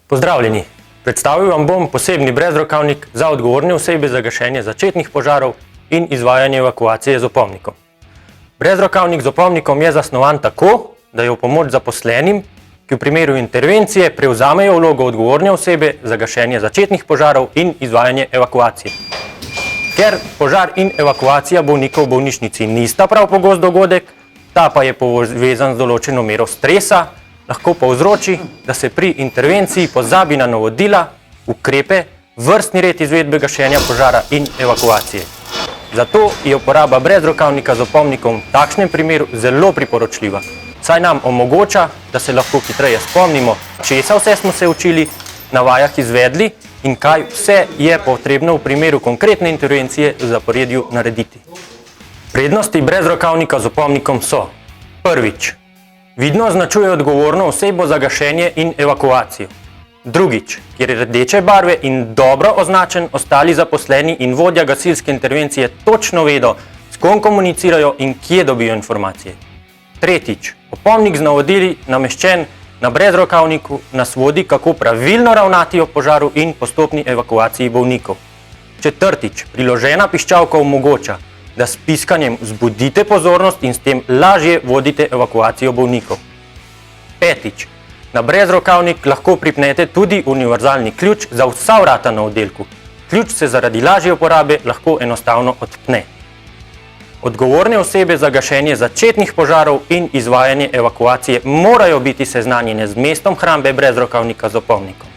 Pozdravljeni! Predstavil vam bom posebni brezrokavnik za odgovorne osebe za gašenje začetnih požarov in izvajanje evakuacije z opomnikom. Brezrokavnik z opomnikom je zasnovan tako, da je v pomoč zaposlenim, ki v primeru intervencije prevzamejo vlogo odgovorne osebe za gašenje začetnih požarov in izvajanje evakuacije. Ker požar in evakuacija bolnikov v bolnišnici nista prav pogost dogodek, ta pa je povezan z določeno mero stresa, lahko povzroči, da se pri intervenciji pozabi na navodila, ukrepe, vrstni red izvedbe gašenja požara in evakuacije. Zato je uporaba brezrokavnika z opomnikom v takšnem primeru zelo priporočljiva, saj nam omogoča, da se lahko hitreje spomnimo, česa vse smo se učili, na vajah izvedli in kaj vse je potrebno v primeru konkretne intervencije v zaporedju narediti. Prednosti brezrokavnika z opomnikom so: prvič, vidno označuje odgovorno osebo za gašenje in evakuacijo. Drugič, kjer je rdeče barve in dobro označen, ostali zaposleni in vodja gasilske intervencije točno vedo, s kom komunicirajo in kje dobijo informacije. Tretjič, opomnik z navodili nameščen na brezrokavniku nas vodi, kako pravilno ravnati ob požaru in postopni evakuaciji bolnikov. Četrtič, priložena piščalka omogoča, da s piskanjem vzbudite pozornost in s tem lažje vodite evakuacijo bolnikov. Petič, na brezrokavnik lahko pripnete tudi univerzalni ključ za vsa vrata na oddelku. Ključ se zaradi lažje uporabe lahko enostavno odpne. Odgovorne osebe za gašenje začetnih požarov in izvajanje evakuacije morajo biti seznanjene z mestom hrambe brezrokavnika z opomnikom.